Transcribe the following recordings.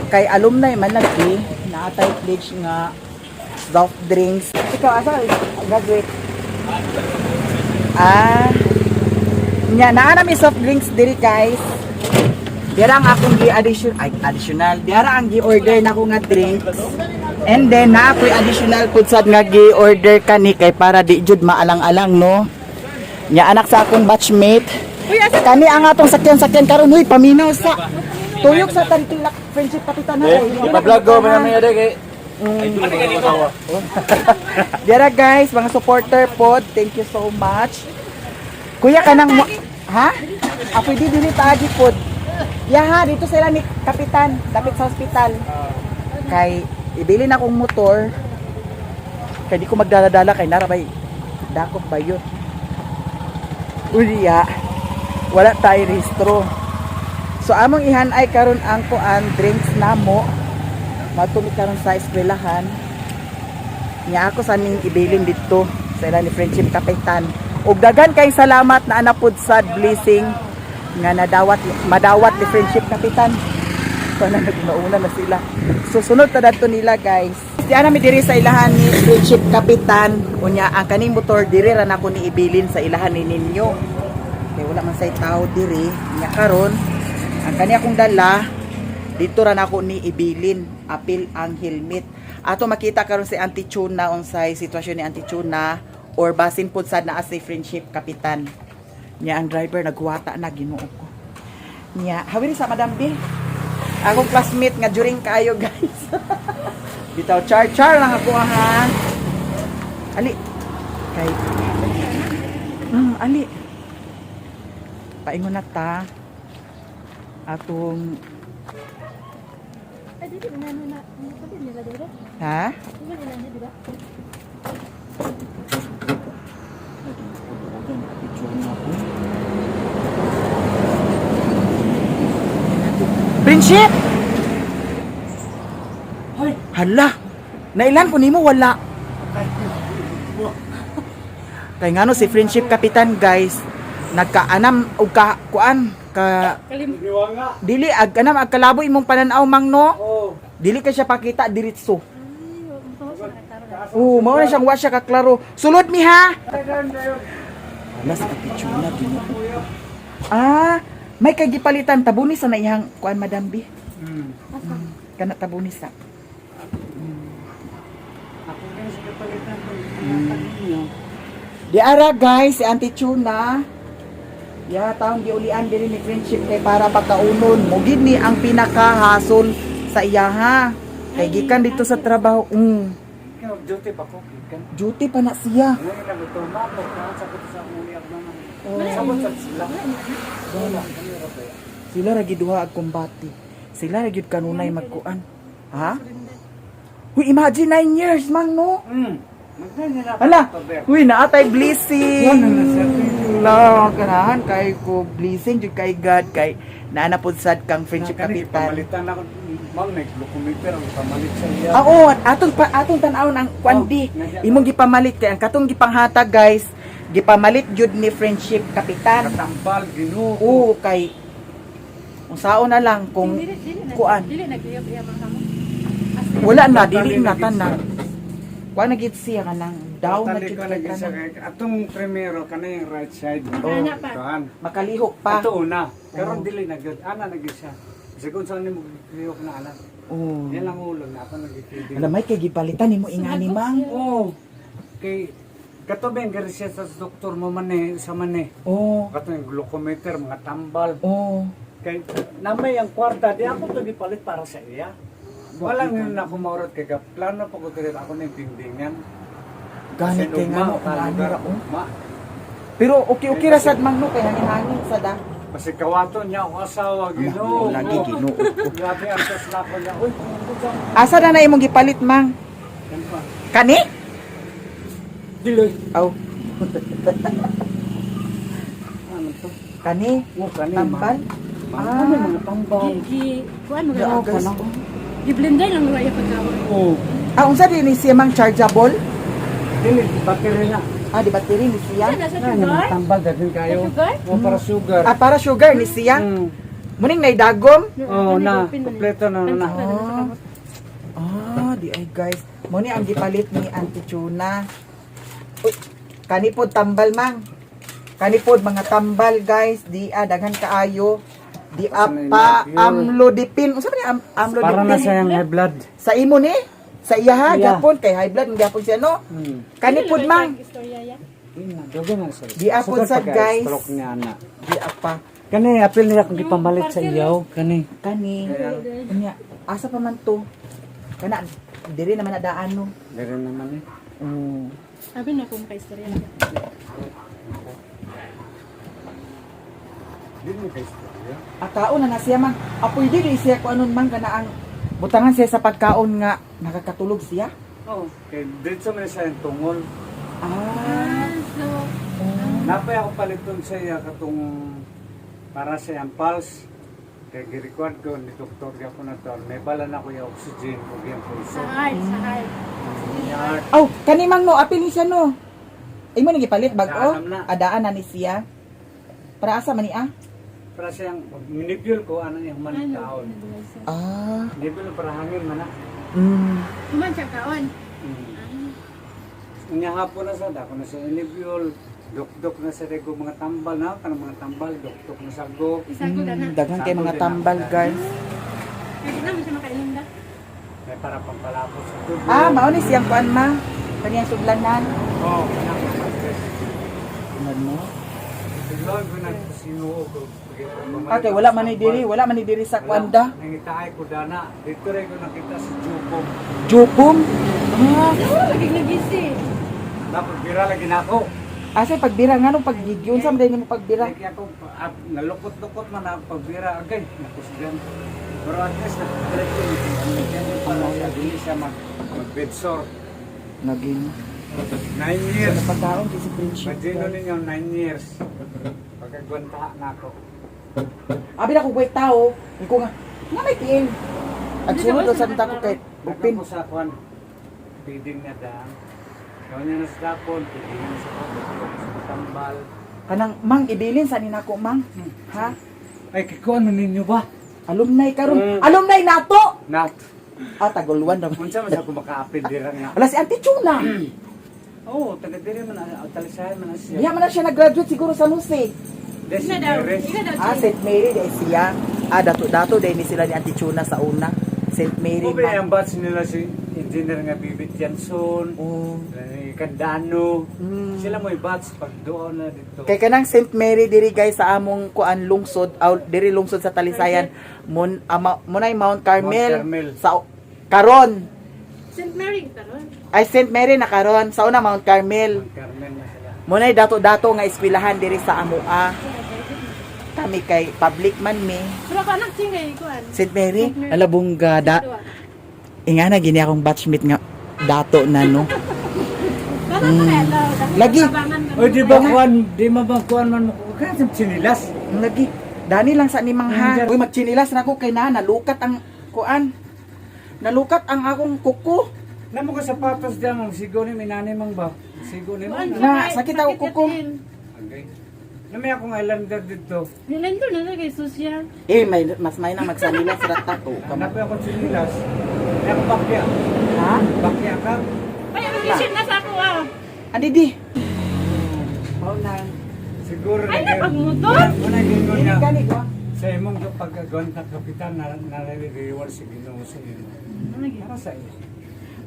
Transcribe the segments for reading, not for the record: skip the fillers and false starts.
kay alumni man lagi naatay pledge nga soft drinks. Ikaw asa graduate? Nya naa mi soft drinks diri guys. Dira ang akong additional. Dira ang gi-order na ko nga drinks. And then na ako'y additional food sad nga gi-order kani kay para di jud maalang-alang no. Nya anak sa akong batchmate. Kani ang atong sakyan karon huy paminaw sa tuyok sa tantilak friendship kapitan na. Ipa-vlog ko man may ade kay Dira guys, mga supporter pod, thank you so much. Kuya kanang ha? Pwede dili taagi pod. Yaha, dito sila ni kapitan, dapit sa ospital. Kay ibili na akong motor. Kay di ko magdala-dala kay narabay dakop ba yun. Uliya, wala tayo rehistro. So among ihanay karon ang kuan drinks namo. Matumi karon sa eskwelahan. Nya ako sa ning ibilin dito sa ila ni friendship kapitan. Ug daghan kay salamat na anapod sad blessing nga madawat ni friendship kapitan. Sana nagmauna na sila. Susunod ta dadto nila guys. Diyan mi diri sa ilahan ni friendship kapitan. Unya ang kaning motor diri ra nako ni ibilin sa ilahan ni ninyo. Kay wala man say tao diri. Nya karon ang kani akong dala dito ra nako ni ibilin apil ang helmet. Ato makita karon si Auntie Chuna unsay sitwasyon ni Auntie Chuna or basin pud sad naa si friendship kapitan. Nya ang driver nagwata na Ginoo ko. Nya hawiri sa Madam B. Akong classmate nga during kayo guys. Bitaw char lang ako ha. Ali. Kay. Ali. Paingon na ta. Atong ha? Friendship! Hala! Nailan po nimo wala? Kaya nga no si friendship kapitan guys, nagkaanam og kuan ka dili anam ag kalabo imong pananaw mang no. Dili ka siya pakita diretso. Mao na siyang wa siya ka klaro. Sulod mi ha. Hala sa kapitsuna Ginoo. May kagipalitan tabunis na iyang kuan Madam B. Kana tabunis sa. Di ara guys, si Auntie Chuna. Ya taong giulian diri ni friendship kay para pagkaunon mo gid ni ang pinakahasol sa iya ha. Kay gikan dito sa trabaho. duty pa ko gikan. Duty pa na siya. Sila ra gid duha ag kumbati. Sila ra gid kanunay magkuan. Ha? Huy, imagine 9 years man no. Hala, huy naatay blessing. Lang kanahan kay ko blessing jud kay God kay naana pod sad kang friendship kapitan. Pamalitan ako ma'am naglokometer ang pamalit sa iya. Oo, atong tan-aw ang kwandi. Imong gipamalit kay ang katong gipanghatag guys, gipamalit jud ni friendship kapitan. Katambal Ginoo. Oo, kay unsaon na lang kung kuan. Wala na dili na tanan. Kuan na gid siya kanang daw na jud kay atong primero kanay right side. Kuan. Makalihok pa. Ato una. Karon dili na gyud ana na gyud siya. Kasi kung saan mo lihok na ana. Oo. Yan lang ulo na ako nagkikidi. Alam may kay gipalitan nimo ingani mang. Oo. Kay katubeng gari siya sa doktor mo man sa man Oo. Katong glucometer mga tambal. Oo. Kay namay ang kwarta di ako to gipalit para sa iya. Wala nga na ako maurot kay plano pa ko diri ako ning bimbingan. Ganit kay nga mo kanani ra ko. Ma. Pero okay ra sad mang no kay hangin sad ah. Kasi kawato niya ako asawa Ginoo. Lagi Ginoo. Grabe ang sasla ko niya. Uy, Asa na imong gipalit mang? yan pa. Kani? Diloy. Aw. Ano to? Kani? Mukha ni Tambal? Ano mga tambal? Kuan mo Yeah, lang. guys. Giblenday lang raya pagkaon. Oo. Unsa din ni siya mang chargeable? Dili battery na. Di battery ni siya. Nasa Ano sugar? tambal dadin kayo. Sugar? O para sugar. Para sugar ni siya. Muning naidagom? Oh, na, kompleto na na. Di ay guys. Muni ang gipalit ni Auntie Chuna. Uy, kanipod tambal mang. Kanipod mga tambal guys. Di daghan kaayo. Di pa amlodipin. Unsa man ni amlodipin? Para na sayang high blood. Sa imo ni? Sa iya ha, Iya. gapon kay high blood gyapon siya no. Kanipod mang. Dogo na sir. Di apon sad, guys. Stroke niya na. Di apa. Kani apil niya kung ipamalit sa iyaw. Kani. Kani. Unya, asa pa man to? Kana diri naman na daan no. Meron naman eh. Sabi na kung kaistorya. Di mo kayo istorya. Kaon na siya man. Apoy di siya ko anon man kana ang butangan siya sa pagkaon nga nakakatulog siya. Oo. Kaya dito man siya yung tungol. So, Napay ako paliton sa iya katong para sa iyang pulse. Kaya gi-record ko ni doktor ko na to. May bala na ko yung oxygen o yung pulso. sakay. Yard. Oh, kani mang no apil ni siya no. Imo ni gipalit bag-o. Daan na. Adaan na ni siya. Para asa man ni Para sa iyang minipule ko ano yung manitaon. Minipule para hangin man na. Kuman siya kaon. Unya hapon na sa dako na sa minipule. Dok-dok na sa rego mga tambal na. Kanang mga tambal, dok-dok na sa go. Isa ko na. Daghan kay mga tambal guys. Pwede na mo siya makainom da. May para pampalapos sa tubo. Mao ni siyang kuan ma. Kaniyang sudlanan. Oo, kanang Ano? Tiglaw ko na sinuo ko. Okay, wala man ni diri sa kwanda. Nangitaay ko dana. Dito rin ko nakita si Jupom. Jupom. Lagi nagisi. Dapat bira lagi na ako. Asa pagbira nga nung paggigyon sa man mo pagbira. Kaya ako nalukot-lukot man ako pagbira agay. Nakusgan. Pero at least nag-diretso yung pala siya. Dili siya mag-bed sore. Naging 9 years. pagkaon si friendship. Pagdino ninyo 9 years. Pagkagwantaha na ako. Abi na ko buhay tao. Iko nga may tiil. At sunod daw sa ko kay Upin Upin. ko sa kwan. Feeding na daan. Gawin niya na sa dapon. Feeding na sa tambal. Kanang mang ibilin sa ninako mang. Ha? Ay, kikuan mo ninyo ba? Alumni karon. Alumni nato. Not. Taguluan daw. Unsa man siya kung makaapil dira nga. Wala si Auntie Chuna. Oo, taga diri man talisayan man na siya. Diya man na siya nag-graduate siguro sa Nuse. Ina daw. Ina daw. St. Mary de siya. Dato day ni sila ni Auntie Chuna sa una. St. Mary. Ko ba yung batch nila si engineer nga Bibit Jansson, ni Candano. Sila mo yung batch pag doon na dito. Kay kanang St. Mary diri guys sa among kuan lungsod, diri lungsod sa Talisayan. Munay Mount Carmel. Mount Carmel. Sa karon. St. Mary karon. Ay St. Mary na karon. Sa una Mount Carmel. Carmen na sila. Munay dato-dato nga eskwelahan diri sa Amoa. Kami kay public man mi. Pero ka anak singay kuan. St. Mary, St. Mary. alabungga da. Inga na gini akong batchmate nga dato na no. Lagi. O di ba kuan, di mabangkuan man mo kaya sa sinilas. Lagi. Dani lang sa nimang ha. Uy magchinilas na ko kay nalukat ang kuan. Nalukat ang akong kuko. Namo ko sapatos diyan ang sigo ni minani mang ba. Sigo ni mo. Na, sakit ako kuko. Okay. Namay akong islander dito. Nilento na lagi susya. Mas may na magsanilas sa tato. Hanapin ako sinilas. May ako bakya. Ha? Bakya ka. Ay, ang isin na sa ako ah. Andi di. na. Siguro Ay, na napagmotor? Muna gingon Dili niya. gani ko. Sa imong pagkagon ka kapitan na nare-reward si Ginoo sa iyo. Para sa iyo.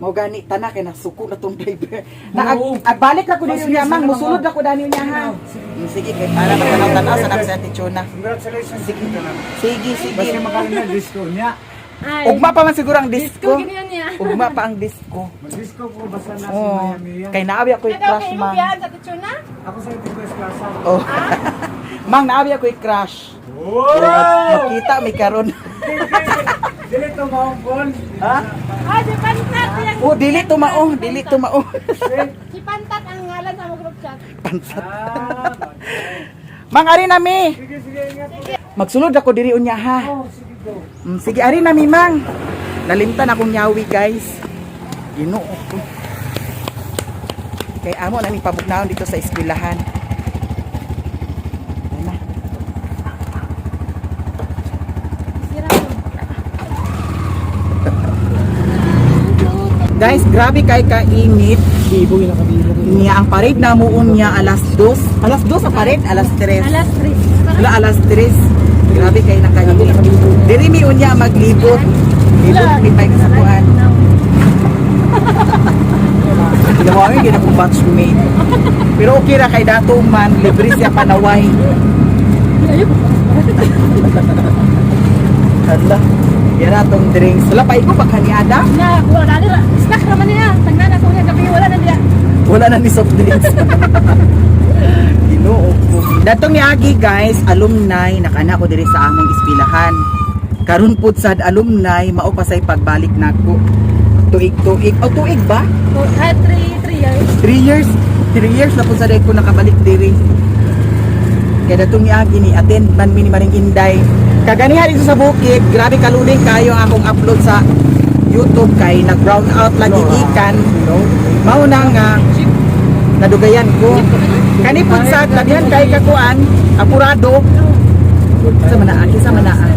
Mao gani tana kay nasuko na tong driver. Oo. Balik ako dito Sige, niya mang sige, musulod ako dani niya ha. Sige kay para matanaw-tanaw sa nang sa tichona. Congratulations sige ka na. Sige Basta sige. makalim na disco niya. Ay. Ugma pa man siguro ang Disco disco. ganyan niya. Ugma pa ang disco. Mag-disco ko basta na si Oh, Miami yan. kay naabi ako Ano crush kayo man. yan sa Tichona? Ako sa Tigres Plaza. Oh. Mang naabi ako crush. Wow! Makita mi karon. Dili to maungkol. Ha? Ah, si Pantat yan. Oh, dili tumao, dili tumao. Si Pantat ang ngalan sa mga group chat. Ah, Mang ari na mi. sige, sige, ingat po. Magsulod ako diri unya ha. Oh, sige go. Sige ari na mi mang. Nalimtan akong nyawi guys. Ginoo ko. Kay amo na ni pabugnaon dito sa eskwelahan. Ayan na. Guys, grabe kay kainit. Niya ang parade na muon niya alas 2. Alas 2 sa parade, alas 3. Alas 3. Wala alas 3. Grabe kay nakainit. Diri mi unya maglibot. Libot mi pay sa kuan. Ginawa mi gina ko batchmate. Pero okay ra kay dato man libre siya panaway. Hala. Yan atong drinks. Wala pa iko pagkaniada. Na, wala na nila. Snack naman niya. Tagna na ko niya gabi. Wala na niya. Wala na ni soft drinks. Ginoo ko. Datong ni Agi guys, alumni nakana ko diri sa among eskwelahan. Karon pud sad alumni mao pa say pagbalik nako. Tuig. O tuig ba? 3 years. 3 years. 3 years na pud sad ko nakabalik diri. Kaya datong ni Agi ni attend man mi ni Maring Inday. Kaganihan dito sa bukid, grabe kaluning kayo ang akong upload sa YouTube kay nag-brown out lagi ikan. Mao na nga nadugayan ko. Kani pud sa tabihan kay kakuan, apurado. Sa manaa, kisa manaa.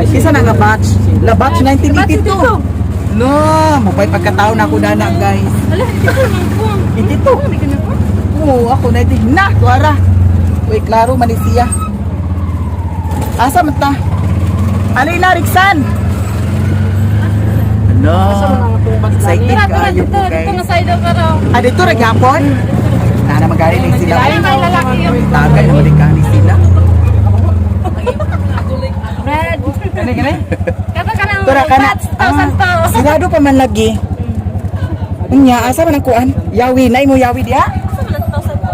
Kisa na nga batch. La batch 1982. No, mo pay pagkataon ako dana guys. Wala, ito naman po. 82. Hindi ka na po. Oo, ako na ito. Na, tuwara. Uy, klaro, manisiya. Asa man ta? Alay na, Riksan! Ano? Excited Tara, kayo dito. po, Dito guys. na side of pero. Ah, dito, Ragyapon? Na magaling lang sila. Ay, may lalaki yung Tagay na malikani sila. Red. Gani? Kata ka ng Tura ka na. thousand to. Sigado pa man lagi. Anya, asa man ang kuan? Yawi, na mo yawi diya?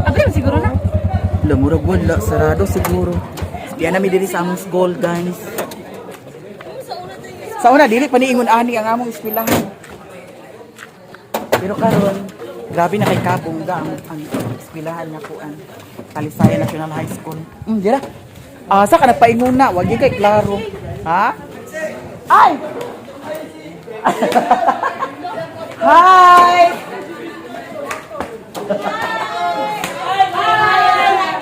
Abri, siguro na. Lamurag wala, sarado siguro. Di na mi diri sa among school, guys. Sa una dili pa niingon ani ang among eskwelahan. Pero karon, grabe na kay kabongga ang eskwelahan nga kuan. Talisaya National High School. Dira. Asa ka nagpaingon na, wag gyud kay klaro. Ha? Ay! Hi!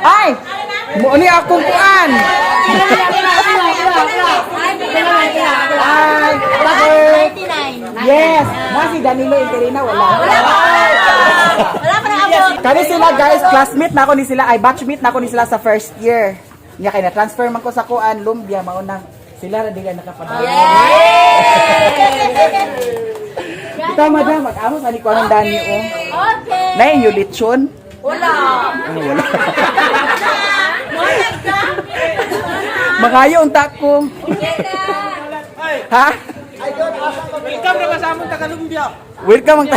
Ay! Mo ni akong kuan. Hi! Yes! Nasi Danilo Interina wala. Wala pa na abot. Kani sila guys, classmate na ako ni sila, ay batchmate na ako ni sila sa first year. Nya kay na transfer man ko sa kuan Lumbia mao nang sila ra di ka nakapadala. Ikaw madam, mag-amos ani ko anong dani o. Okay. Nay yung lechon. Wala. Wala. Makayo unta ko. Ha? Welcome na sa among Tagalumbia. Welcome ang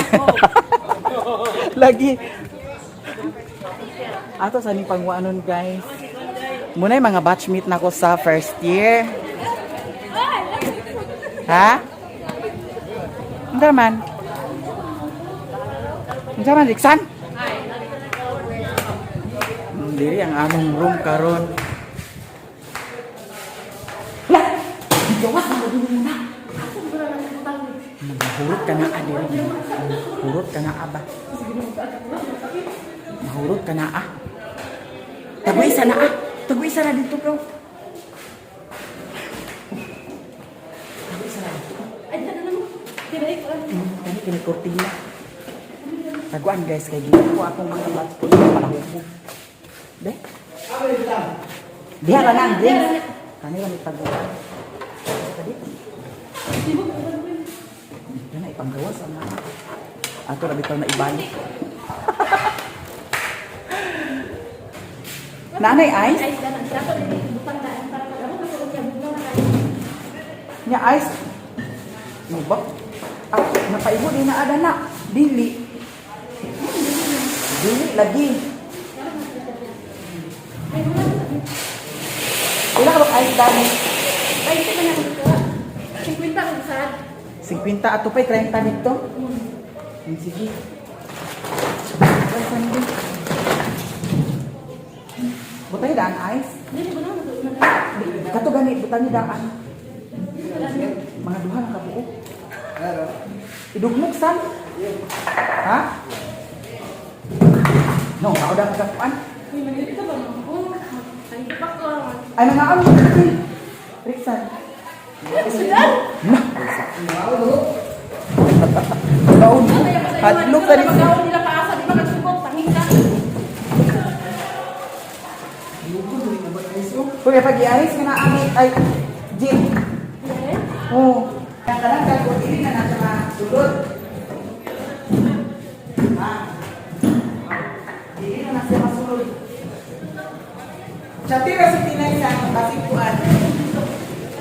lagi. Ato sa ning pangwanon guys. Muna yung mga batchmate na ko sa first year. Ha? Ang man? Ang man, Riksan? Diri ang among room karon. Lah! Gawas mo dito muna. Mahurot ka na diri. Mahurot ka na aba. Mahurot ka na ah. Tagoy isa na ah. Tagoy isa na dito bro. Tagoy isa na dito. Ay, dito na mo. Tiray ko. Kani kinikortina. Taguan guys kay dito ko akong mga batch ko sa palahubo. Be? Diha lang ang drinks. Kanila may paggawa. Tadi. Yan na ipanggawa sa mga. Ato na bitaw na ibalik. Nanay ice? Nya ice? Ano ba? Ah, napaibo din na ada na. Dili. Dili lagi. Wala ka ba ice dami? Ay, ito na lang ito. 50 kung saan. 50 ato pa'y 30 dito. Sige. Butang ni daan ice? Kato gani, butang ni daan. Mga duha na kabuo. Idugmok san? Ha? No, ako daw kagapuan. Ay, mga ano? Riksan. Sudan? Baon. Hadlok ka rin. Magawa nila paasa, di ba nagsubok, tanging ka. Kung pag-iaris ka na amit ay Jim. Oo. Kaya talaga kung hindi na nasa masulod. Ha? Hindi na nasa masulod. Sa tira si Tinay sa basikuan.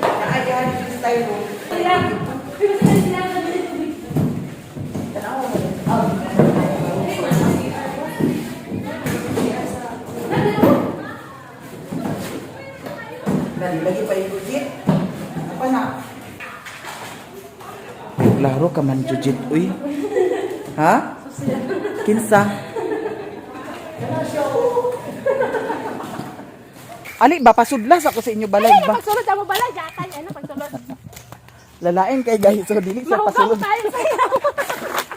Naayahan yung style mo. Lagi pa yung jujit. Apa na? Klaro ka man jujit, uy. Ha? Kinsa? Ali, ba pasudlas ako sa inyo balay Ay, ba? pagsulod mo balay, jatay, ano, pagsulod. Lalain kay guys, so dili sa Mahugaw pasulod. tayo sa iyo.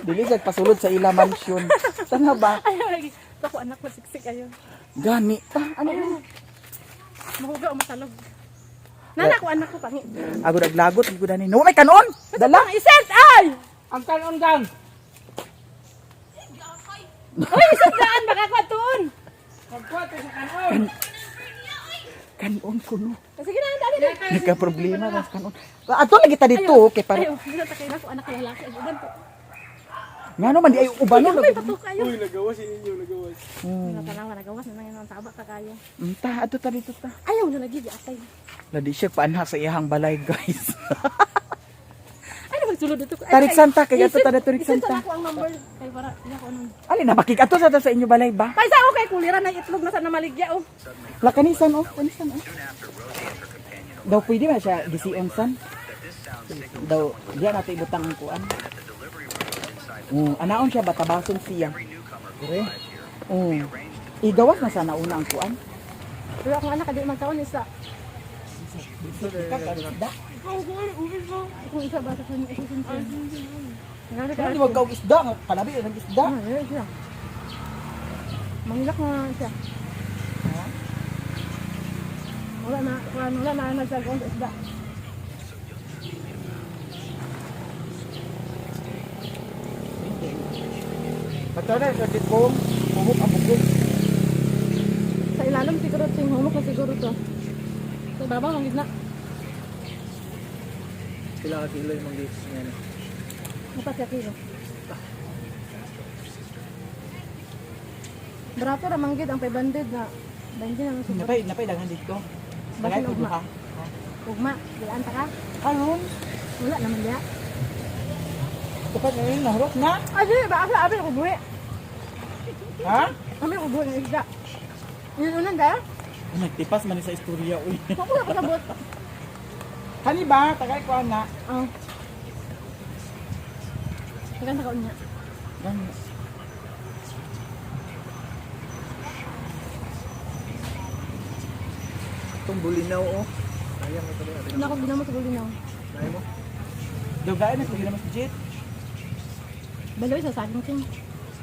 Dili sa pasulod sa ila mansion. Sana ba? Ay, lagi. Ito ko anak ko, siksik ayo. Gani pa. Ano? Mahugaw, masalog. Nana ko anak ko, pangi. Ako naglagot, hindi ko dani. No, may kanon! Dala! Ang isent, ay! Ang kanon gang. Uy, isent daan, baka ko atuon. Magkuha sa kanon. Kanon ko no. Sige na, dali na. Nagka-problema ka sa kanon. Ato lagi ta dito, kay para. Ayaw, hindi na takay na ko anak ko lalaki. Ay, uban po. Nga naman, di ay uban no. Ay, patok kayo. Nagawas ninyo, nagawas. Natanawa, nagawas na nang yung taba ka kayo. Ta, ato ta dito ta. Ayaw na lagi, di atay. Ladi siya paanha sa iyahang balay, guys. Ay, magsulod ito. Tarik Santa, kay ato ta na Tarik Isent Santa. ako ang number. Kay para, hindi ako nung. Ali na, makikato sa ta sa inyo balay ba? Paisa ako kay kuliran na itlog na sa namaligya, oh. La kanisan oh, kanisan oh. Daw pwede ba siya gisiyon san? Daw diyan nato ibutang ang kuan. Anaon siya batabason siya. Dire. Igawas na sana una ang kuan. Pero akong anak, di magkaon isa. Da. Kung isa ba sa kanya, isa sa kanya. Di wag kaog isda, nga kalabi ang isda. Siya. Mangilak na siya. Wala na nagsagawang sa isda. Patara sa ditbong, humok ang bugog. Sa ilalim siguro ting humok na siguro to. Sa babaw ang gitna. Sila ka kilo yung mga gifts niya. Dapat siya kilo. Barato ra manggid ang 500 na. Banjin ang siguro. Napay daghan dito. Bakit Daghan ugma? ha. Ugma, dilaan ta ka? Karon, Wala naman diya. dapat ngayon nahurot na. Ay, ba asa abi ko buhi. Ha? Ami ko buhi ng isda. Yun unan da? Nagtipas man ni sa istorya uy. Ako na pasabot. Kani ba tagay ko na. Oh. Maganda ka unya. Gani. Itong bulinaw oh. Ayaw mo talaga. Una ko ginamo sa bulinaw. Ayaw mo? Dugay na sige naman si Jet. Baloy sa saging ting.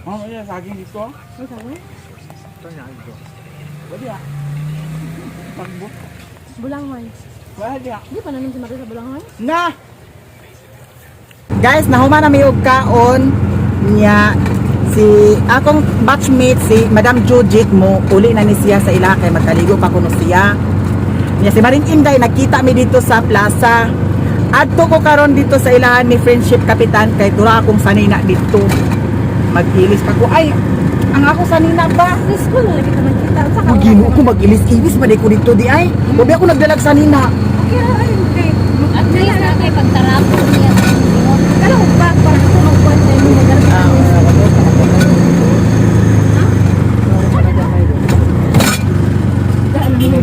Oh, yeah, saging dito. May saging? Ito niya ito. Wadi ah. Pagbo. Bulanghoy. Wadi ah. Di pa namin si Maria sa bulanghoy? Na. Guys, nahuman na may kaon niya si akong batchmate si Madam Jujit mo uli na ni siya sa ila kay magkaligo pa kuno siya. Niya si Maring Inday nakita mi dito sa plaza. Adto ko karon dito sa ilahan ni Friendship Kapitan kay dura akong sanina dito. Mag-ilis pa ko ay ang ako sanina ba? Sa school na lagi ka magkita. Saka Magino ko mag-ilis-ilis pa di ko dito di ay. Wabi ako nagdalag sanina. Okay, ay, okay. At least na kay pagtarapon niya. Pero ba, para ko magkuhan tayo mo magalit.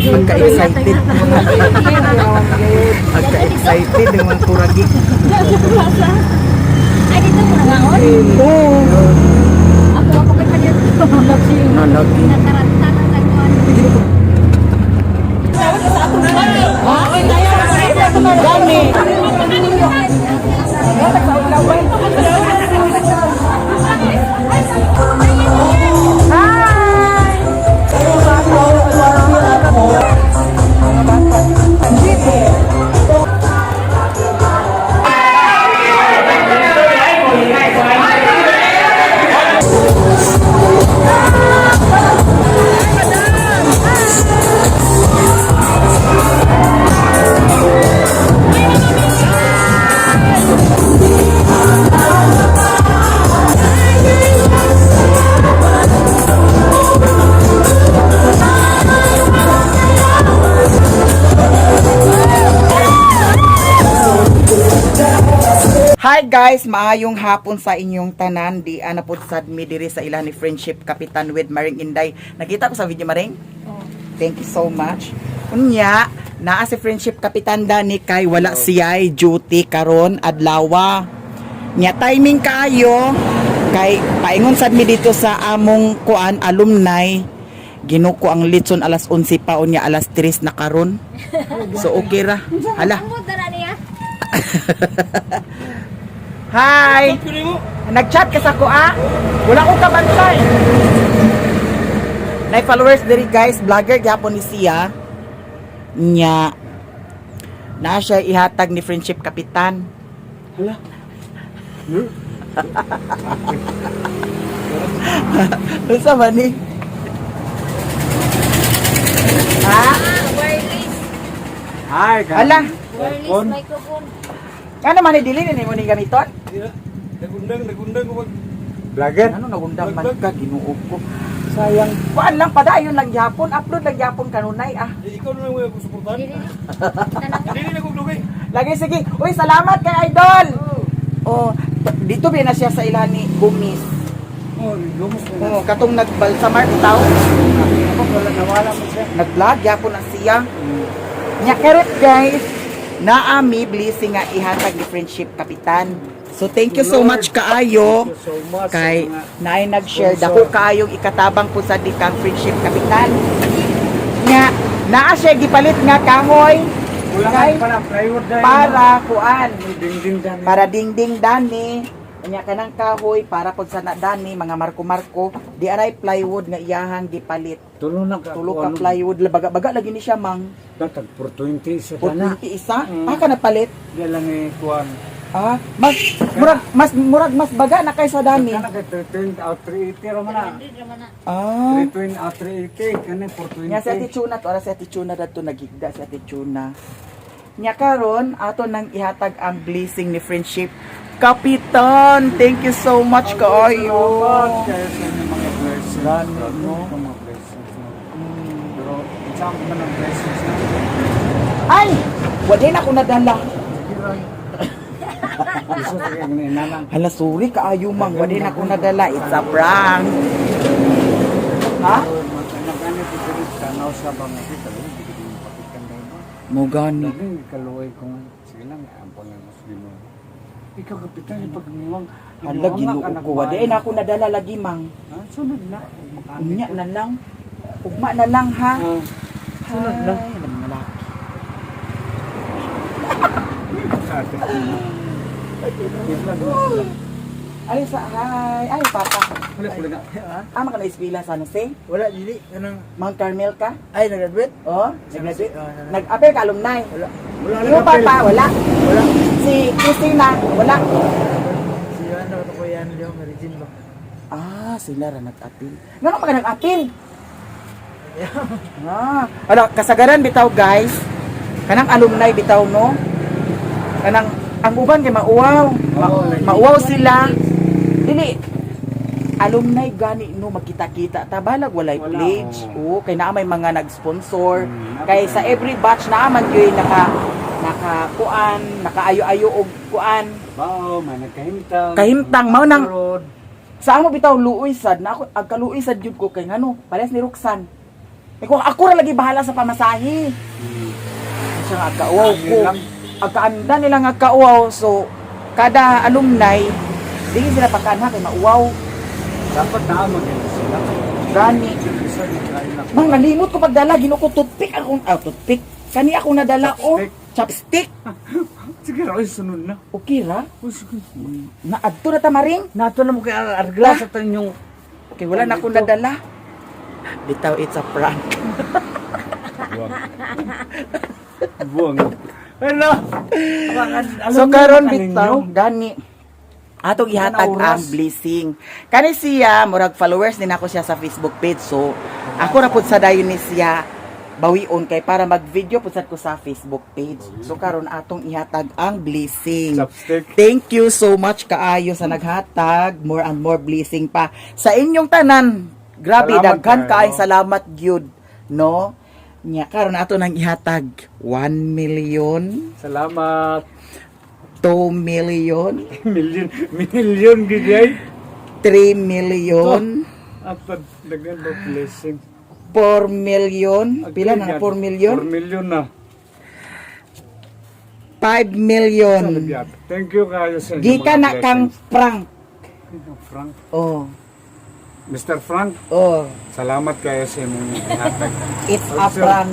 Magka-excited. Magka-excited dengan kuragi. Ay, dito mo nangaon. Oh, Ako kay kanya. nalagi. Nataranta ng tagpuan. Hi guys, maayong hapon sa inyong tanan. Di ana pud sad mi diri sa ilang ni Friendship Kapitan with Maring Inday. Nakita ko sa video Maring? Oh. Thank you so much. Unya, naa si Friendship Kapitan Dani kay wala siya'y duty karon adlaw. Nya timing kaayo kay paingon sad mi dito sa among kuan alumni. Ginuko ang litson alas 11 pa unya alas 3 na karon. So okay ra. Hala. Ang na niya. Hi! Nag-chat ka sa ko, ah? Wala ko kabantay. Nay followers diri guys, vlogger gyapon ni siya. Nya na siya ihatag ni Friendship Kapitan. Hala. Unsa man ni? Ha? Wireless. Hi, Hala. Wireless microphone. Ano man ni dili ni mo ni gamiton? Nagundang ko. Vlogger? Ano nagundang man ka ginuog ko. Sayang. Kuan lang padayon lang gyapon, upload lang gyapon kanunay ah. Ikaw na lang mo suportahan. Dili. Tanang. Dili na kong lugay. Lagi sige. Uy, salamat kay Idol. Oh, dito ba na siya sa ilan ni Gumis. Oh, lumos na. Oh, katong nagbalsamar bitaw. Ako, wala nawala mo siya. Nag-vlog gyapon na siya. Nya karet guys, naami blessing nga ihatag ni Friendship Kapitan. So thank you so much kaayo Thank you so much. kay sa mga- naay nag-share sponsor. dako kaayong ikatabang po sa dikang Friendship Kapitan. Nya naa siya gipalit nga kahoy Wala kay nga para plywood dahil. para kuan Ding-ding dami. para dingding dani. Nya kanang kahoy para pud sa na dani mga marko-marko di aray plywood nga iyahang gipalit. Tulo na ka. Tulo ka plywood baga lagi ni siya mang Datag for 20 sa pud tana. 20 isa. Ah ka napalit. Di lang kuan. Ah, murag mas baga na kay sa dani. Kana kay 320 out 380 ra man na. Dili naman na. Ah. 320 out 380 kani for 20. Nya si Ate Chuna to, si Ate Chuna dadto nagigda si Ate Chuna. Nya karon ato nang ihatag ang blessing ni Friendship Kapitan. Thank you so much kaayo. Salamat kaya sa inyong mga blessings. No? Mga blessings. No? Pero, isang man ang blessings na. Ay, wala na ako nadala. Gusto ko yung inalang. Hala, sorry kaayo mang, wala na ako nadala. It's a prank. Ha? Nagani ko dito sa tanaw sa bang kita. Hindi ko din pakikan na ito. Mo gani. Laging kaluoy ko nga. Sige lang, ang pangalas din mo. Ikaw kapitan yung pagmuwang. Hala, ginuo ko. Wala na ako nadala lagi mang. Ha? Sunod na. Unya na lang. Ugma na lang ha. Sunod na. Ay, alam nga laki. Ay, sa hi. Ay, papa. Wala ko lang. Ama ka na ispila sa Jose? Wala dili kanang Mount Carmel ka? ay nag-graduate. Oh, Nag-graduate. nag-apel ka alumni. Wala. Wala Yung papa, wala. Wala. Si Christina, wala. Si ano to ko yan yung Regine ba. Ah, sila ra nag-apil. Ngano ka nag-apil? Ah, ala kasagaran bitaw guys. Kanang alumni bitaw no. Kanang ang uban kay mauwaw. Mauwaw sila. Dili alumni gani no magkita-kita tabalag walay Wala, pledge. Oo, kay naa may mga nag-sponsor. Mm, Kay sa every batch na man gyud naka kuan, nakaayo-ayo og kuan. Bao, may nagkahimtang. Kahimtang, mao nang- Road. Sa amo bitaw luoy sad na ako agkaluoy sad jud ko kay ngano, parehas ni Roxanne. Eh kung ako ra lagi bahala sa pamasahe. Siya nga agkauwaw ko. Agkaanda nila nga agkauwaw so kada alumni dili sila pagkaanha kay mauwaw. Dapat naamag yun sila. Gani. Isa din kayo na. Mang nalimot ko pagdala ginuko toothpick akong toothpick. Kani ako nadala oh, chopstick. Sige, ay sunod na. Okay ra? Oh, sige. Naadto na tamaring. Nato na mo kay argla sa tanyong Okay, wala na akong nadala. Bitaw it's a prank. buwang. Hello. So karon bitaw gani atong ihatag Anong oras? ang blessing. Kani siya murag followers din ako siya sa Facebook page. So ako ra pud sa dayon ni siya bawion kay para mag-video pud sad ko sa Facebook page. So karon atong ihatag ang blessing. Chopstick. Thank you so much kaayo sa naghatag more and more blessing pa sa inyong tanan. Grabe Salamat daghan kayo. kaay salamat gyud no. Nya karon ato nang ihatag 1 million. Salamat. 2 million, million gigay. 3 million, At dagan daw blessing. 4 million, pila na 4 million? 4 million na. 5 million. Salamat. Thank you kayo sa inyong Gika mga na kang blessings. prank. Frank. Oh, Mr. Frank, oh, salamat kayo sa inyong hatag. it's a prank.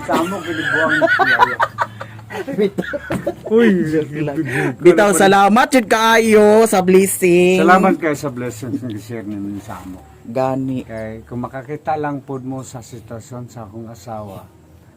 Samo kinibuang yaya. Uy, Bitaw, salamat jud kaayo sa blessing. salamat kayo sa blessings na share ninyo sa amo. Gani. Kay kung makakita lang pod mo sa sitwasyon sa akong asawa,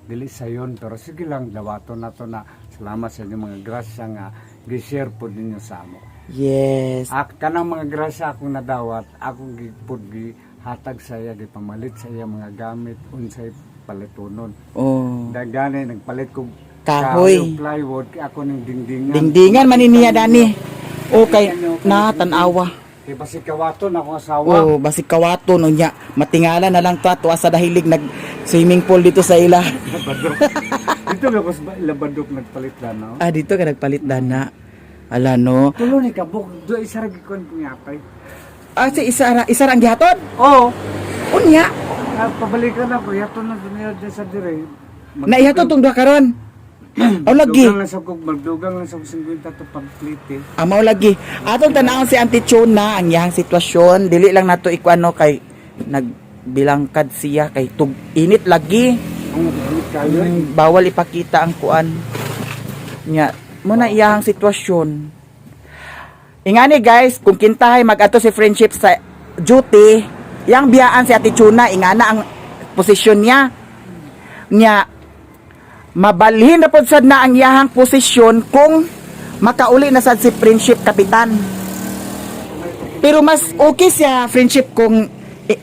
dili sa yon pero sige lang dawato na to na salamat sa inyong mga grasya nga gi-share pod ninyo sa amo. Yes. Kanang mga grasya akong nadawat, akong gipod gihatag sa iya, gipamalit sa iya mga gamit unsay palitunon. Oh. Dagane nagpalit ko Kahoy. plywood kay ako ning dingdingan. Dingdingan man niya dani. Okay, na tanawa. Kay basi kawaton akong asawa. Oh, basig kawato no nya. Matingala na lang to tuwa sa dahilig nag swimming pool dito sa ila. Labadok. Dito labas ba labadok nagpalit lang no? Ah, dito ka nagpalit dana. Ala no. Tulo ni kabuk, do isa ra gikon ko yapay. Ah, si isa ang gihatod. Oo. Unya, Pabalikan ako, yato na duniyod sa dire. naihatod tong duha karon. Aw lagi. Magdugang lang sa 50 to pagplite. Amaw lagi. Atong tanawon si Auntie Chona ang iyang sitwasyon, dili lang nato ikuano kay nagbilangkad siya kay tug init lagi. Ang ulit kayo. Bawal ipakita ang kuan. Nya, mo na iyang sitwasyon. Ingani guys, kung kintahay mag-ato si friendship sa duty, yang biyaan si Ate Chuna, ingana ang posisyon niya. Nya, mabalhin na pod sad na ang iyahang posisyon kung makauli na sad si friendship kapitan. Pero mas okay siya friendship kung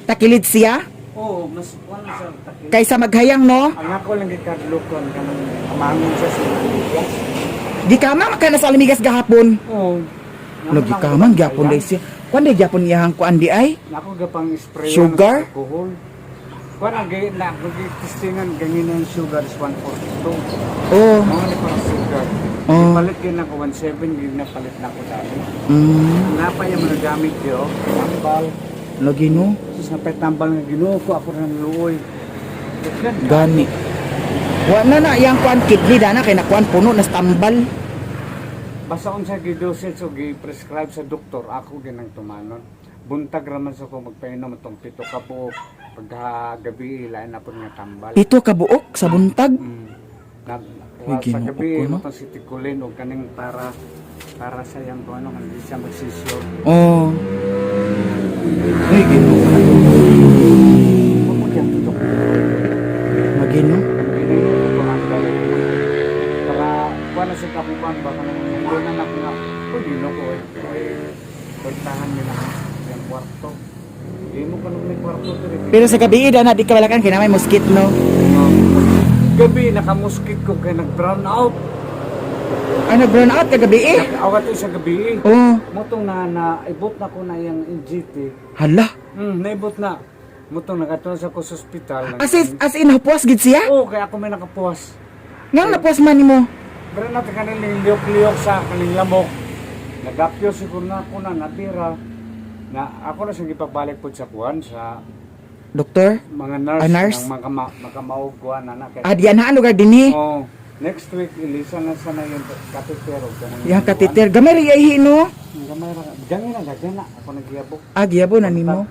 takilid siya Oo, mas wala sa takil. kaysa maghayang no. Ang ako lang gikadlokon kanang amangon sa sila. Gikamang ka na sa alamigas gahapon. Oo. Nagikamang gyapon dai siya. Kuan dai gyapon iyahang kuan di ay? Nako gapang spray Sugar? alcohol. Kuan ang gay na testingan ganin ang sugar is 142. Oh. Mga ni parang sugar. Oh. Palit din ako 17 gig na palit na ako dati. Napa yung mga gamit yo, tambal. Lagi no. Sa tambal nga ginuo ko ako ng luoy. Gani. Wa na iyang kuan kidney dana kay nakuan puno na tambal. Basta kung sa gidosage o gi-prescribe sa doktor, ako ginang tumanon. Buntag raman sa ko magpainom itong 7 ka buok. Pagkagabi, ilain na po nga tambal. Pito ka buok sa buntag. Uy, Sa ginuo gabi, ko, no? itong sitikulin o kaning para sa yung kung ano, hindi siya magsisyon. Oh. Ay gino. Huwag mo dyan, tutok. Magino. Ginagawa ko ang galing. Para, kuha na sa kapupan, baka naman yung na ako nga, gino ko eh. Pagtahan nila yung kwarto. Hindi mo ka nung may kwarto. Pero sa gabi dana di ka balakan kay na may mosquito no. Gabi, nakamuskit ko kaya nag-brown out. Ano burn out ka gabi eh. Awat ko sa gabi. Oh. Motong na ibot na ko na yung NGT. Hala. Naibot na. Motong nagatunan sa ko sa ospital. As in hapuas gid siya. Oo, kaya ako may nakapuwas. Nga napuas man nimo. Pero natin kanilang liyok-liyok sa kanilang lamok. Nagapyo siguro na ako na natira. Na ako na siyang ipabalik po sa kuwan sa Doktor. mga nurse. Nurse? Ng makamaog kuwan na. Ah, diyan na lugar dinhi. Oo. Next week, ilisa na sana yung katetero. Yang katiter gamay ri ay no. Gamay ra. Ganyan na, ganyan na. Ako nagyabok. Ah, giyabo na nimo.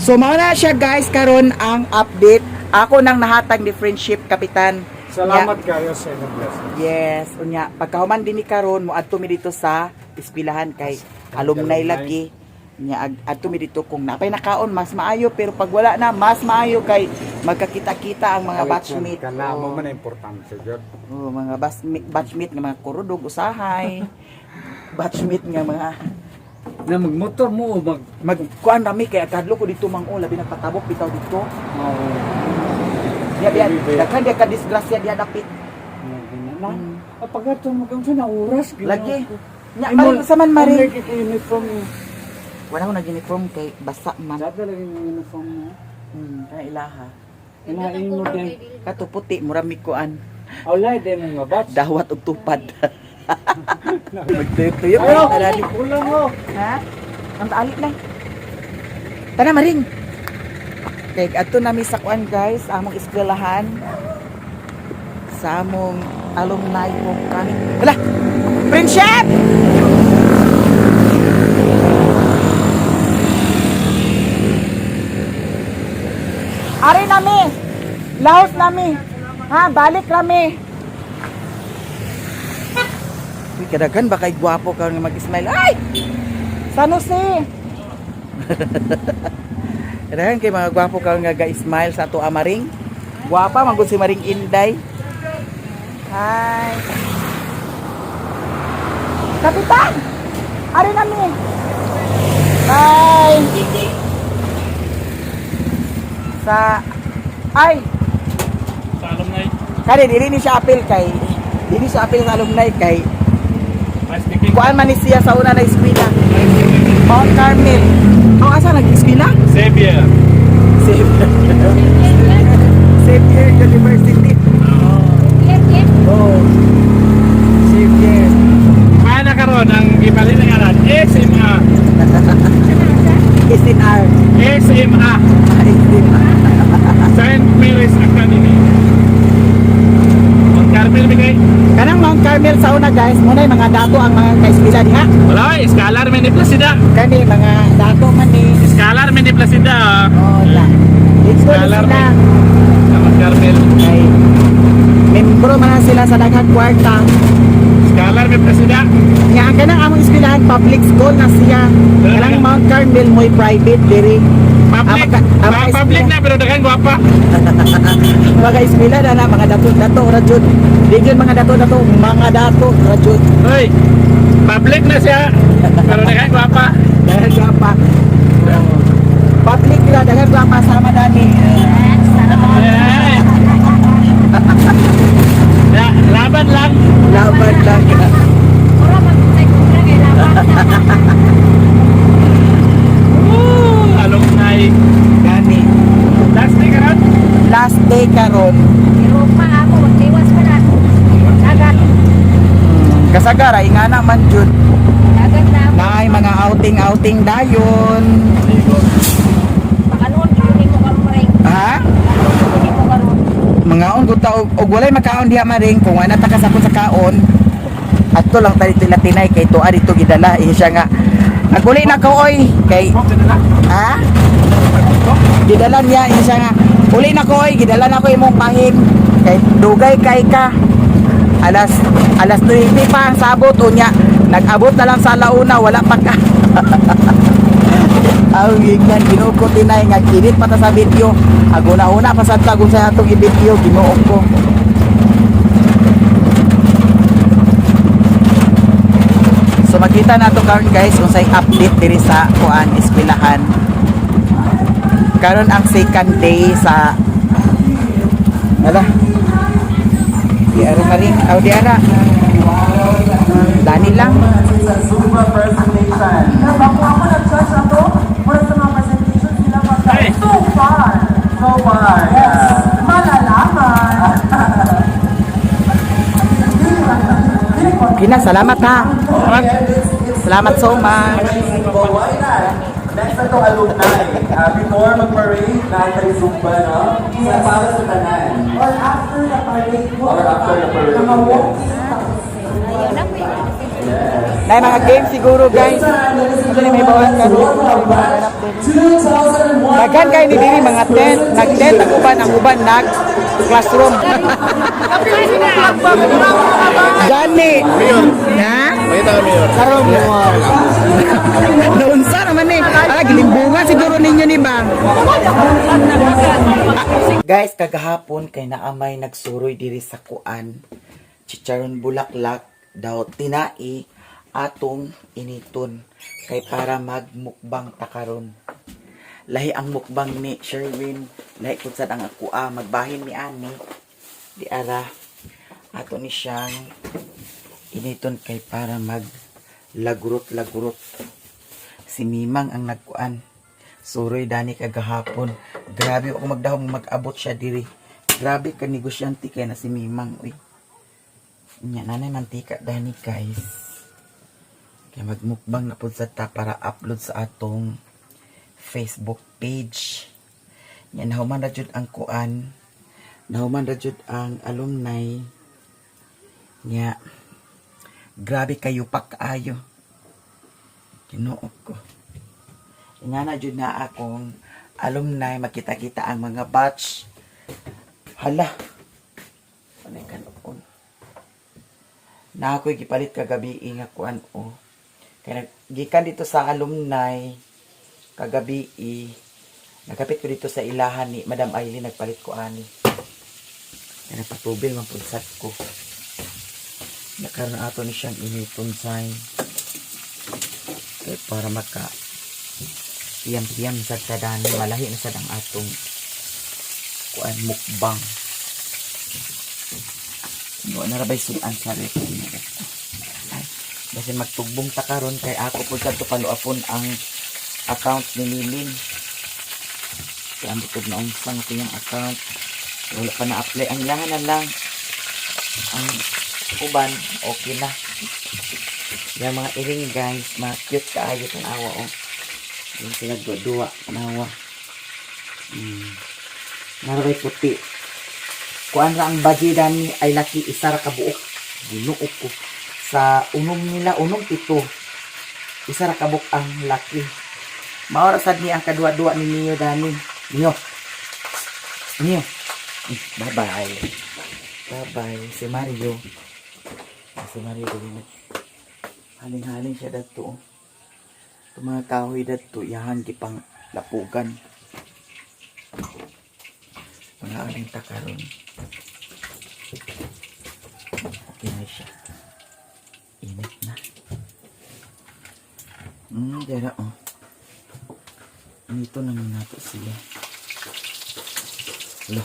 So mao na siya guys karon ang update. Ako nang nahatag ni friendship kapitan. Salamat kayo sa inyong blessing. Yes, unya pagkahuman din ni karon mo adto mi dito sa eskwelahan kay alumni lagi. Nya adto mi dito kung napay nakaon mas maayo pero pag wala na mas maayo kay magkakita-kita ang mga batchmate. Kana mo man importante jud. Oh, mga batchmate nga mga kurudog usahay. Batchmate nga mga Na magmotor mo o magkuan rami kay kadlo ko dito mang labi nagpatabok bitaw dito. Dia daghan dia ka disgrasya dia dapit. na. Pag ato mo kung sa oras Lagi. Nya mari sa man mari. Uniform mo. Wala ko nag-uniform kay basa man. Dada lagi yung uniform mo. Kana ilaha. Inain mo din. Kato puti murami kuan. Aulay din mga batch. Dawat og tupad. Magtuyo-tuyo Ayo, pa dali. ulang mo. Ha? Ang taalit lang. Tara maring. Kay adto nami sa kuan guys, among eskwelahan. Sa among alumni homecoming. Wala. Friendship. Ari nami. Laos nami. Ha, balik kami. Uy, kadaghan ba kay gwapo ka nga mag-smile? Ay! San Jose! Kadaghan kay mga gwapo ka nga ga-smile sa ato Maring. Gwapa, manggod si Maring Inday. Hi! Kapitan! Ari nami! Hi! Sa... Ay! Sa alumni. Kani, dili ni siya apil kay... Dili siya apil sa alumni kay... Mas speaking. Kuan man ni siya sa una na eskwela. Mount Carmel. Oh, asa nag-eskwela? Xavier. Xavier University. Oh. Xavier. Mana karon ang gibalin nga ran SMA. SNR. SMA. Saint Mary's Academy. Ang Carmel bigay. Kanang Mount Carmel sa una guys, muna mga dato ang mga ka-eskwela diha. Wala, scholar man ni Placida. Kani mga dato man ni. Scholar man ni Placida. Oh, la. Dito na Scholar sila. Ang Carmel. Ay, membro man sila sa daghang kwarta. Scholar man Placida. Nga ang kanang among eskwelahan public school na siya. Kanang Mount Carmel mo'y private diri. Public. Public na pero daghang gwapa. Mga eskwela na mga dato-dato ra jud. Di jud mga dato-dato, mga dato ra jud. Hoy. Public na siya. Pero daghang gwapa. Dahil pa. Public na dahil pa sama dani. Ay. Ya, laban lang. Laban lang. Alumni. Gani. Last day karon. Last day karon. Kasagara ingana man jud. Naay mga outing dayon. Ha? Mga on gud ta og walay makaon diha maring kung ana ta kasapon sa kaon. Adto lang tali tinay kay tuwa dito gidala siya nga. Aguli na ko oy kay ha? Gidala niya siya nga. Uli na ko oy gidala na ko imong pahin kay dugay kay ka. Alas 20 pa ang sabot unya. Nag-abot na lang sa launa wala pa ka. Ang gikan ginuko tinay nga kinit pa ta sa video. Aguna-una pa sa tagong sa atong i-video ginuok ko. So makita nato karon guys unsay update diri sa kuan eskwelahan. Karon ang second day sa di ara maring audiara. Dani lang. Zumba presentation. Bago ako nag-judge na to, mula sa mga presentation sila Hey. so far. So far, yes. Malalaman. Gina, salamat ha. Salamat so much. Well, why not? Next na to alumni. Before mag-parade, natin Zumba, no? Sa para sa tanan. Or after the parade. Or after the parade. Mga walking. Nay mga game siguro guys. Ito ni may bawal ka. Daghan kayo ni diri mga tent. Nag-tent ang uban nag classroom. Gani. Na? Karon mo. Naunsa naman ni. Gilimbungan siguro ninyo ni Bang. Guys, kagahapon kay naamay nagsuroy diri sa kuan. Chicharon bulaklak daw tinai atong initon kay para magmukbang takaron. Lahi ang mukbang ni Sherwin, lahi kung saan ang akua magbahin ni Ani. Di ara ato ni siyang initon kay para mag lagurot-lagurot. Si Mimang ang nagkuan. Suroy dani kagahapon. Grabe ako magdahong mag-abot siya diri. Grabe ka negosyante kay na si Mimang. Uy. Nya nanay mantika dani guys. Kaya magmukbang na pud sa ta para upload sa atong Facebook page. Nya nahuman ra jud ang kuan. Nahuman ra jud ang alumni. Nya grabe kayo pa kaayo. Tinuod ko. Nga na jud na akong alumni makita-kita ang mga batch. Hala. Anay kanon. Na ako'y gipalit kagabi nga kuan o. Kaya gikan dito sa alumni kagabi nagkapit ko dito sa ilahan ni Madam Aileen nagpalit ko ani. Kaya napatubil man punsat ko. Nakaroon ato ni siyang initon sign. Kaya para maka piyam-piyam sa tadani malahi na sa dang atong kuan mukbang. Ano narabay sudan sa rep. Ay, kasi magtugbong ta karon kay ako po sa to paluapon ang account ni Lilin. Kaya ambutog na unsang ito yung account. Wala pa na-apply. Ang ilahan na lang ang uban, okay na. Yung mga iring guys, mga cute kaayo itong awa o. Yung sila duwa, panawa. Narabay puti. Kuan ra ang bajidan ni ay laki isa ra ka buok. Ginuok ko. Sa unom nila, unom pito. Isa ra ka buok ang laki. Maora sad ni ang kadua-dua ni Neo Dani. Neo. Bye-bye. Bye-bye. Si Mario. Si Mario din. Haling-haling siya dato. Itong mga kahoy dato, yahan kipang lapugan. Mga aling takaron. Okay na siya. Init na. Dara oh. Ito naman nato sila. Hala.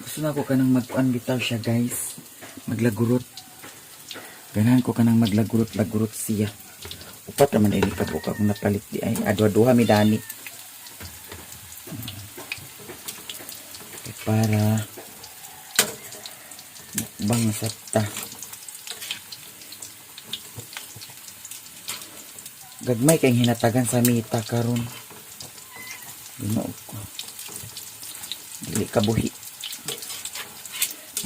Gusto na ko kanang mag-on bitaw siya guys. Maglagurot. Ganahan ko kanang maglagurot-lagurot siya. Upat naman ay nikabuka kung napalit di ay. Adwa-duha mi dani. Para mukbang sa ta. Gagmay kayong hinatagan sa mita karon. Ginuog ko. Dili kabuhi.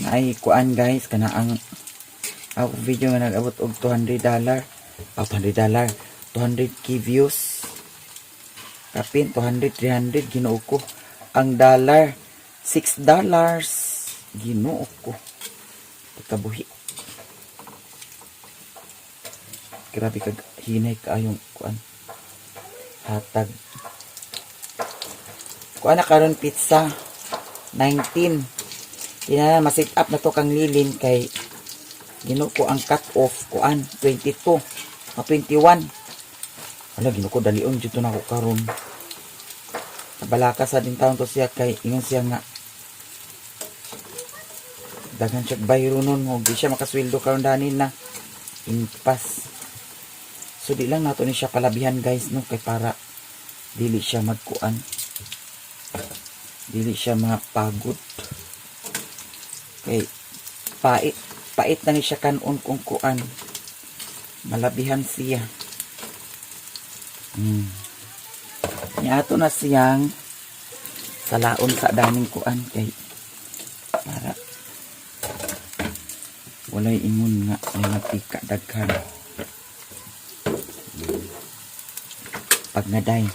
Naay kuan guys kana ang ako video nga nag-abot og $200. $200. 200k views. Kapin 200, 300 ginuog ko. Ang dollar $6. Ginuog ko. Kabuhi. Grabe kag hinay kaayong kuan. Hatag. Kuan na karon pizza 19. Ina ma-set up na to kang Lilin kay ginuo ko ang cut off kuan 22 o 21. Wala ginuo ko dalion dito na ko karon. Balaka sa din taon to siya kay ingon siya nga daghan siya bayro nun mo di siya makasweldo karon danin na impas. So di lang nato ni siya palabihan guys no kay para dili siya magkuan. Dili siya mapagod. Kay pait na ni siya kanon kung kuan. Malabihan siya. Ato na siyang salaon sa daming kuan kay para walay ingon nga may matika daghan pag naday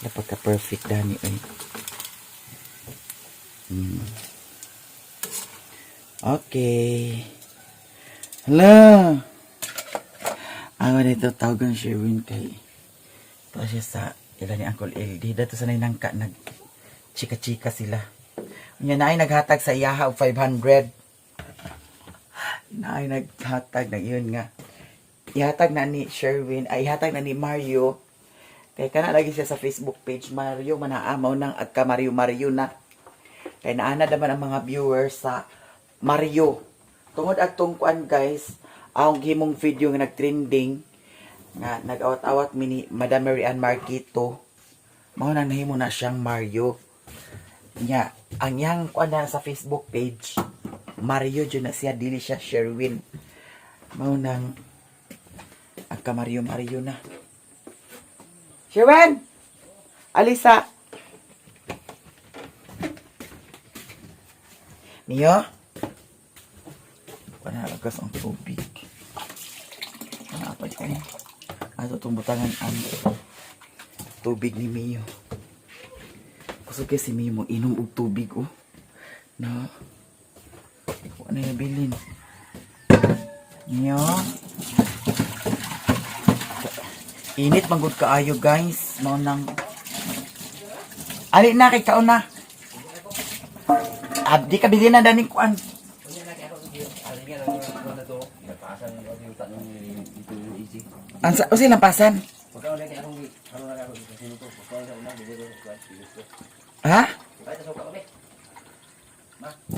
dapat ka perfect dani ay okay hala awa dito tawagan Sherwin kay ito siya sa ilan ni Uncle LD. Dato sanay nangka nag chika-chika sila. Unya na ay naghatag sa iyaha og 500. Na ay naghatag nag iyon nga. Ihatag na ni Sherwin, ay ihatag na ni Mario. Kay kana lagi siya sa Facebook page Mario manaamaw nang agka Mario na. Kay naana naman ang mga viewers sa Mario. Tungod atong kuan guys, ang himong video nga nagtrending nga nag-awat-awat mini Madam Mary Ann Marquito mao nang nahimo na siyang Mario Nya, ang yang kuan na sa Facebook page, Mario dyan na siya, dili siya Sherwin. Mao nang agka Mario na. Sherwin! Alisa! Niyo? Wala lagas ang tubig. Hanapay ko niya. Ato itong butangan ang tubig ni Mio. Kusog kaya si Mio mo inom og tubig oh. Na. Ano yung bilin? Niyo? Init manggod kaayo guys. Mao nang ali na kay kaon na. Abdi ka bilhin na daning kuan. Ansa o silang pasan? Ha?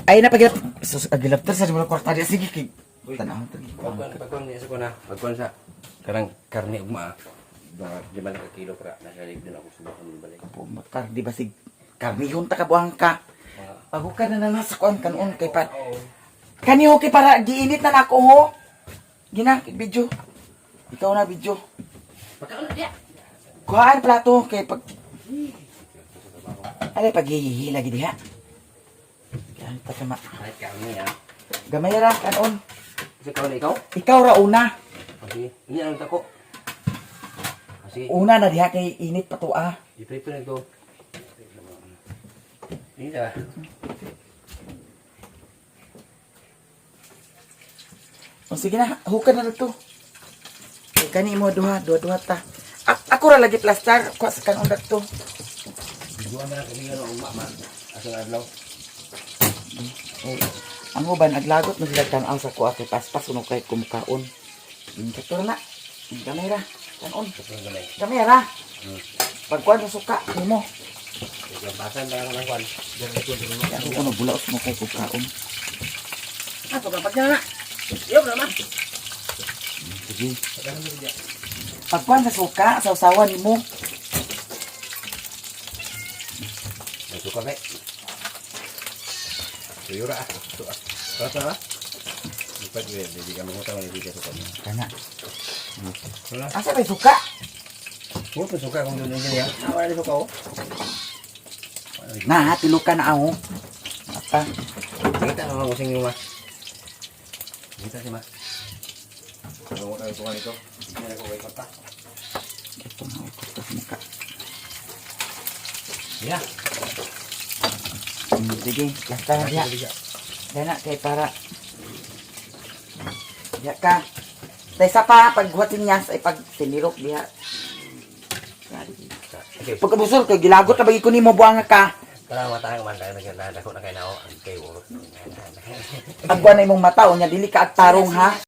Ay na pagilap. Sus agilap ter sa mga kwarta dia sige kay. Tanaw to. Pagkuhan niya sa kuna, pagkuhan sa karang karne ugma. Di man ka kilo pra nasalig din ako subukan mo balik. Pumakar di ba sig karnihon ta kabuang ka. Pagukan na nasa kuan kanon kay pa. Kaniho kay para giinit na nako ho. Gina video. Ikaw na video. Pagkaon dia. Kuhaan plato kay pag Alay paghihila gid diha. Yan ta kama. Kahit karne ya. Gamay ra kanon. Kasi kaon ikaw? Ikaw ra una. Kasi ini ang tako. Kasi Una na diha kay init pa to ah. i-prepare nito. Ini dah. O sige na, hukan na to. Kani mo duha ta. Ako ra lagi plaster, kuha sa kanon to. Dua na kami ano ugma man. Asa adlaw. Ang uban naglagot mo sila tan sa kuha kay paspas uno kay kumkaon. Indikator na. Kamera, kanon. Kamera. Pagkuan sa suka nimo. Lampasan ba ang kwan? Ako kuno bulaos mo kay kumkaon. Ah, pagkapat na na. Iyo naman. Sige. Pagkuan sa suka, sa usawa nimo. Ito ka be. Tuyura. Kata. Lipat gue, jadi kami mau tahu ini dia suka. Kana. Wala. Asa may suka? Mo pa suka kung doon din ya. Wala suka oh. Na, tilukan na ako. Apa? Kita naman using yung mas. Kita si mas. Ano mo tayo tukan ito? Hindi ko way kota. Ito na ako sa muka. Ya. Sige, lasta na diha. Dana kay para. Ya ka. Tay sa pa paghuatin niya sa ipag sinirok diha. Okay. Pagkabusol kay gilagot na bagi ko nimo buang ka. Tara matang man tayo nagdako na kay nao ang kay uro. Ang buwan na imong mata o nya dili ka agtarong ha.